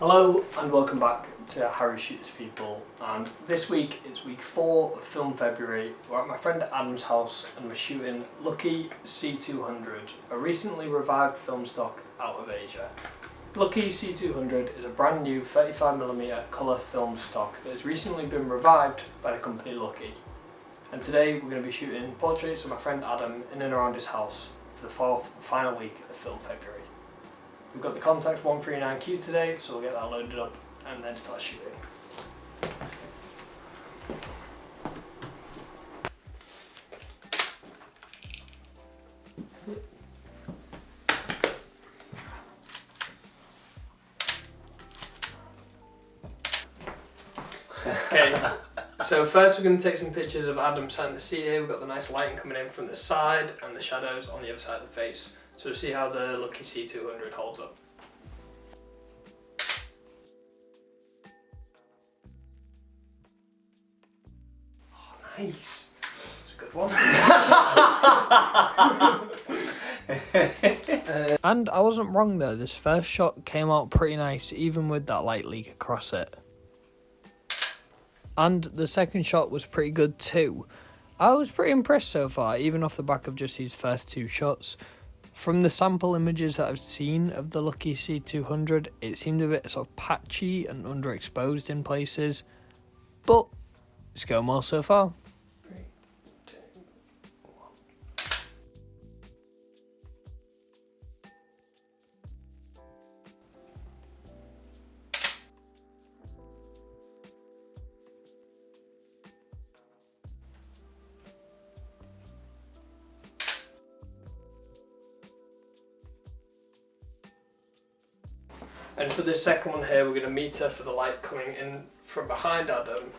Hello and welcome back to Harry Shoots People, and this week it's week 4 of Film February. We're at my friend Adam's house and we're shooting Lucky C200, a recently revived film stock out of Asia. Lucky C200 is a brand new 35mm colour film stock that has recently been revived by the company Lucky. And today we're going to be shooting portraits of my friend Adam in and around his house for the final week of Film February. We've got the Contax 139Q today, so we'll get that loaded up and then start shooting. Okay, so first we're going to take some pictures of Adam sat in the seat here. We've got the nice lighting coming in from the side and the shadows on the other side of the face. So we'll see how the Lucky C200 holds up. Oh, nice. That's a good one. And I wasn't wrong though, this first shot came out pretty nice, even with that light leak across it. And the second shot was pretty good too. I was pretty impressed so far, even off the back of just these first two shots. From the sample images that I've seen of the Lucky C200, it seemed a bit sort of patchy and underexposed in places, but it's going well so far. 3, 2, 1. And for this second one here, we're going to meter for the light coming in from behind Adam,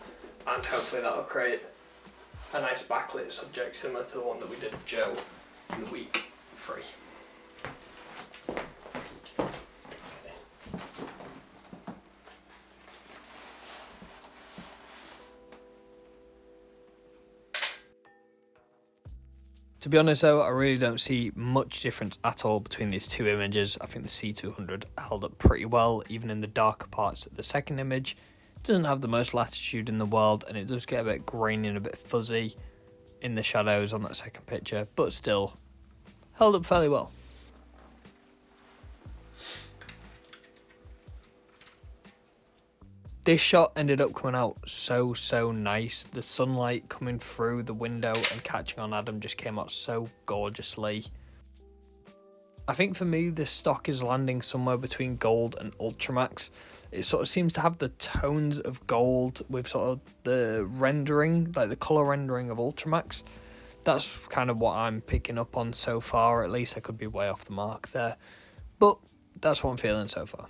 and hopefully that'll create a nice backlit subject similar to the one that we did of Joe in week 3. To be honest though, I really don't see much difference at all between these two images. I think the C200 held up pretty well, even in the darker parts of the second image. It doesn't have the most latitude in the world, and it does get a bit grainy and a bit fuzzy in the shadows on that second picture, but still held up fairly well. This shot ended up coming out so nice. The sunlight coming through the window and catching on Adam just came out so gorgeously. I think for me this stock is landing somewhere between gold and ultramax. It sort of seems to have the tones of gold with sort of the rendering, like the colour rendering of ultramax. That's kind of what I'm picking up on so far. At least I could be way off the mark there, but that's what I'm feeling so far.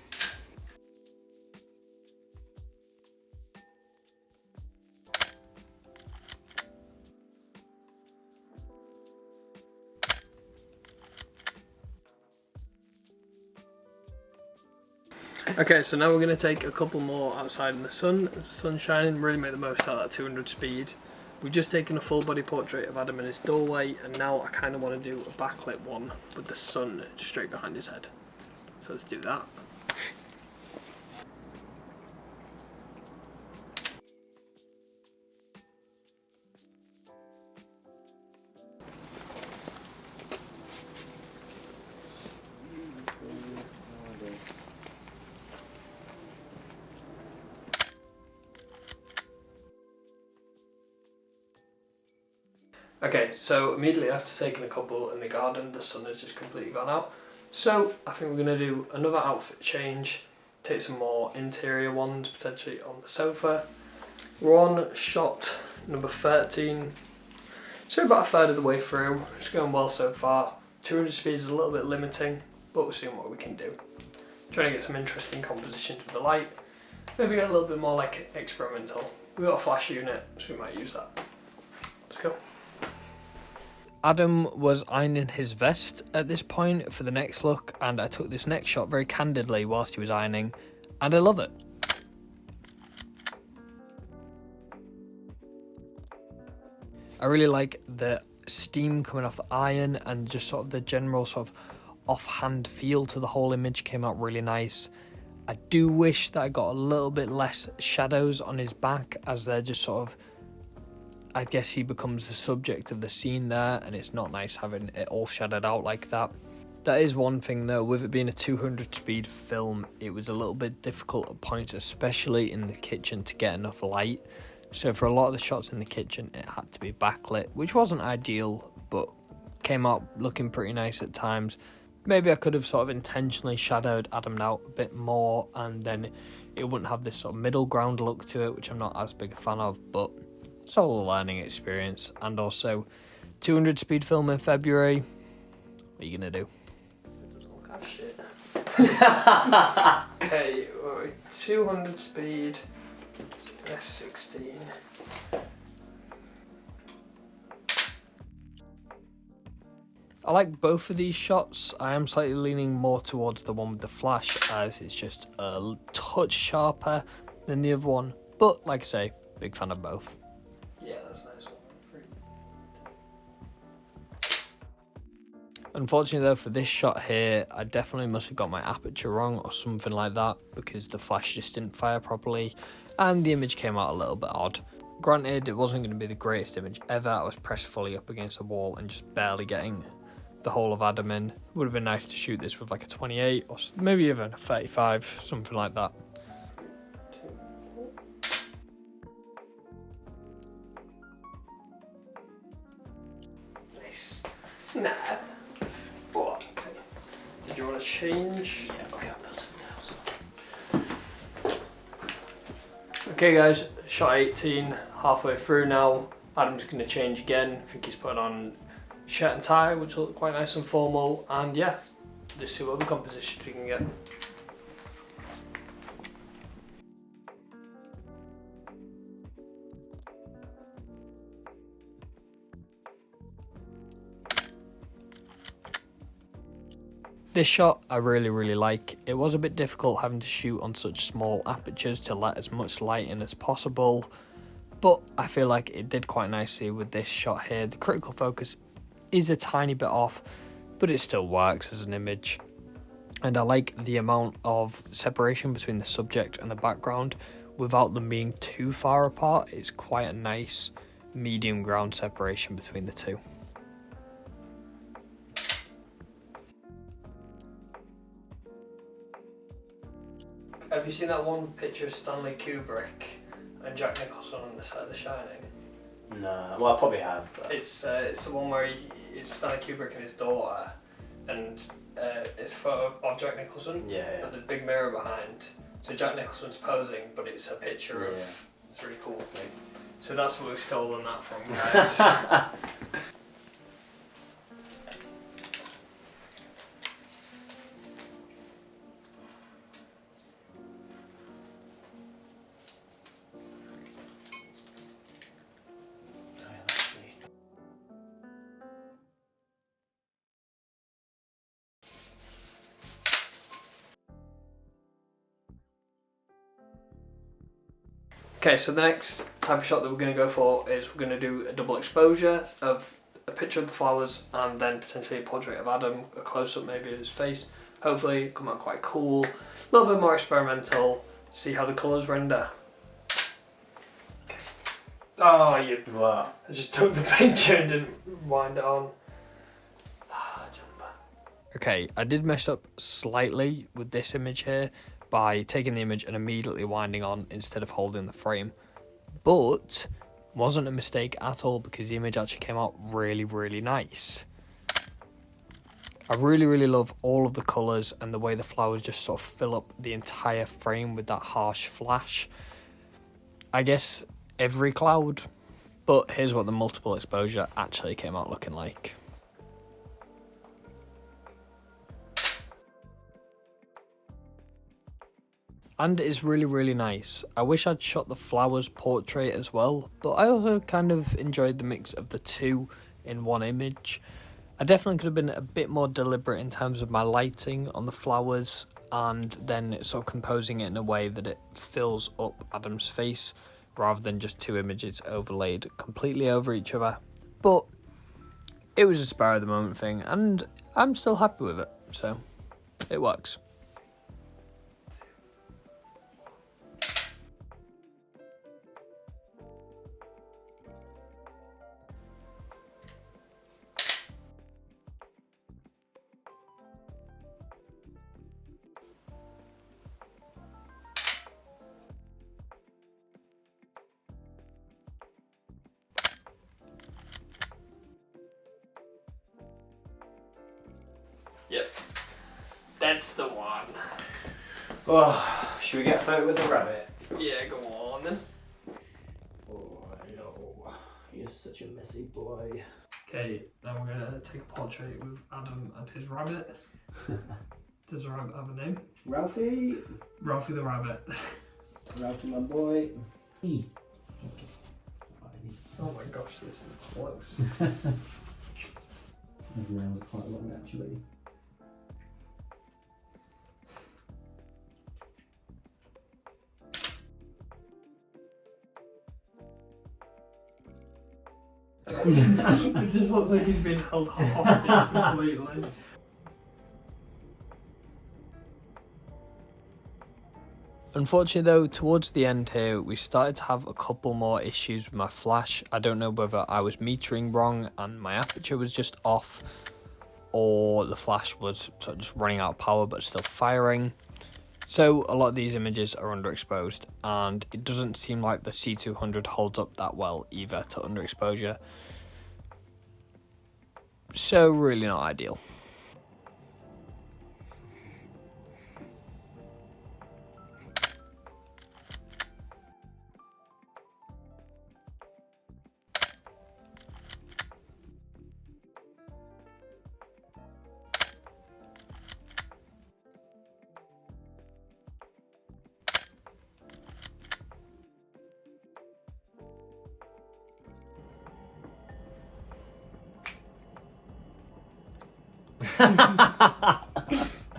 Okay, so now we're going to take a couple more outside in the sun. As the sun's shining, really make the most out of that 200 speed. We've just taken a full body portrait of Adam in his doorway, and now I kind of want to do a backlit one with the sun straight behind his head. So let's do that. Okay, so immediately after taking a couple in the garden, the sun has just completely gone out. So I think we're going to do another outfit change, take some more interior ones, potentially on the sofa. We're on shot number 13, so about a third of the way through. It's going well so far. 200 speed is a little bit limiting, but we're seeing what we can do. Trying to get some interesting compositions with the light, maybe get a little bit more like experimental. We've got a flash unit, so we might use that. Let's go. Adam was ironing his vest at this point for the next look, and I took this next shot very candidly whilst he was ironing, and I love it. I really like the steam coming off the iron, and just sort of the general sort of offhand feel to the whole image came out really nice. I do wish that I got a little bit less shadows on his back, as they're just sort of, I guess he becomes the subject of the scene there, and it's not nice having it all shadowed out like that. That is one thing though, with it being a 200 speed film, it was a little bit difficult at points, especially in the kitchen, to get enough light. So for a lot of the shots in the kitchen, it had to be backlit, which wasn't ideal, but came out looking pretty nice at times. Maybe I could have sort of intentionally shadowed Adam out a bit more, and then it wouldn't have this sort of middle ground look to it, which I'm not as big a fan of, but it's all a learning experience. And also, 200 speed film in February, what are you going to do? It doesn't look like shit. Okay, 200 speed, F16. I like both of these shots. I am slightly leaning more towards the one with the flash, as it's just a touch sharper than the other one. But like I say, big fan of both. Yeah, that's a nice one. Unfortunately though, for this shot here, I definitely must have got my aperture wrong or something like that, because the flash just didn't fire properly and the image came out a little bit odd. Granted, it wasn't going to be the greatest image ever. I was pressed fully up against the wall and just barely getting the whole of Adam in. It would have been nice to shoot this with like a 28 or maybe even a 35, something like that. Nice. Nah. Oh, okay. Did you want to change? Yeah, okay, I'll put something else. Okay guys, shot 18, halfway through now. Adam's going to change again. I think he's putting on shirt and tie, which look quite nice and formal, and yeah, let's see what other compositions we can get. This shot I really like. It was a bit difficult having to shoot on such small apertures to let as much light in as possible, but I feel like it did quite nicely with this shot here. The critical focus is a tiny bit off, but it still works as an image. And I like the amount of separation between the subject and the background without them being too far apart. It's quite a nice medium ground separation between the two. Have you seen that one picture of Stanley Kubrick and Jack Nicholson on the set of The Shining? No, well I probably have. But... It's the one where it's Stanley Kubrick and his daughter, and it's a photo of Jack Nicholson, but there's a big mirror behind. So Jack Nicholson's posing, but it's a picture of. It's really cool. So that's what we've stolen that from, guys. Okay, so the next type of shot that we're going to go for is we're going to do a double exposure of a picture of the flowers and then potentially a portrait of Adam, a close-up maybe of his face. Hopefully come out quite cool, a little bit more experimental, see how the colours render. Okay. Oh, you... What? I just took the picture and didn't wind it on. Okay, I did mess up slightly with this image here by taking the image and immediately winding on instead of holding the frame, but wasn't a mistake at all because the image actually came out really nice. I really love all of the colours and the way the flowers just sort of fill up the entire frame with that harsh flash. I guess every cloud, but here's what the multiple exposure actually came out looking like. And it's really nice. I wish I'd shot the flowers portrait as well, but I also kind of enjoyed the mix of the two in one image. I definitely could have been a bit more deliberate in terms of my lighting on the flowers and then sort of composing it in a way that it fills up Adam's face rather than just two images overlaid completely over each other. But it was a spur of the moment thing and I'm still happy with it, so it works. That's the one. Oh, should we get a photo with the rabbit? Yeah, go on then. Oh, no. You're such a messy boy. Okay, then we're gonna take a portrait with Adam and his rabbit. Does the rabbit have a name? Ralphie. Ralphie the rabbit. Ralphie, my boy. Oh my gosh, this is close. His nails are quite long actually. It just looks like he's been held hostage completely. Unfortunately though, towards the end here, we started to have a couple more issues with my flash. I don't know whether I was metering wrong and my aperture was just off, or the flash was sort of just running out of power but still firing. So a lot of these images are underexposed, and it doesn't seem like the C200 holds up that well either to underexposure. So really not ideal.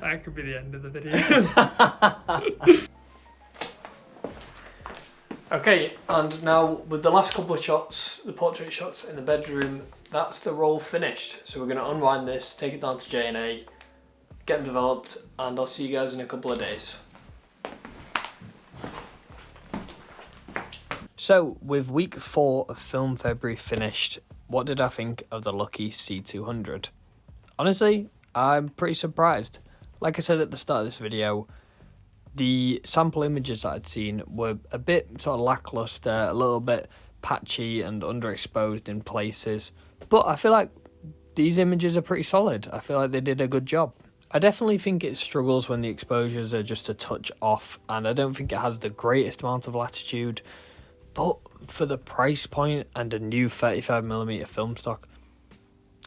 That could be the end of the video. Okay, and now with the last couple of shots, the portrait shots in the bedroom, that's the roll finished. So we're going to unwind this, take it down to J&A, get them developed, and I'll see you guys in a couple of days. So with week 4 of Film February finished, what did I think of the lucky C200? Honestly, I'm pretty surprised. Like I said at the start of this video, the sample images that I'd seen were a bit sort of lackluster, a little bit patchy and underexposed in places. But I feel like these images are pretty solid. I feel like they did a good job. I definitely think it struggles when the exposures are just a touch off, and I don't think it has the greatest amount of latitude. But for the price point and a new 35mm film stock,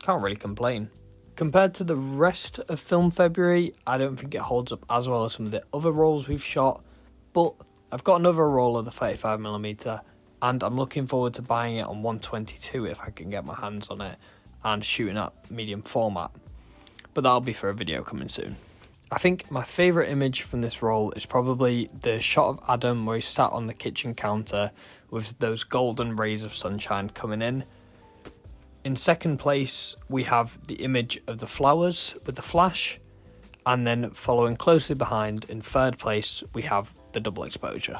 can't really complain. Compared to the rest of Film February, I don't think it holds up as well as some of the other rolls we've shot, but I've got another roll of the 35mm and I'm looking forward to buying it on 122 if I can get my hands on it and shooting at medium format, but that'll be for a video coming soon. I think my favourite image from this roll is probably the shot of Adam where he's sat on the kitchen counter with those golden rays of sunshine coming in. In second place, we have the image of the flowers with the flash, and then following closely behind, in third place, we have the double exposure.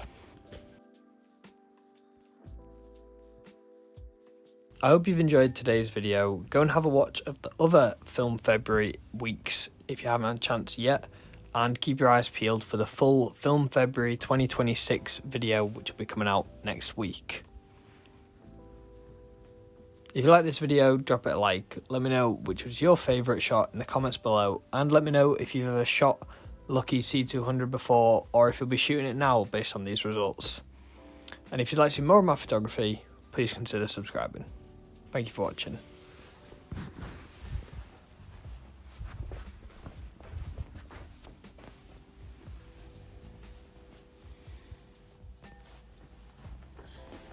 I hope you've enjoyed today's video. Go and have a watch of the other Film February weeks if you haven't had a chance yet, and keep your eyes peeled for the full Film February 2026 video, which will be coming out next week. If you like this video, drop it a like, let me know which was your favourite shot in the comments below, and let me know if you've ever shot Lucky C200 before, or if you'll be shooting it now based on these results. And if you'd like to see more of my photography, please consider subscribing. Thank you for watching.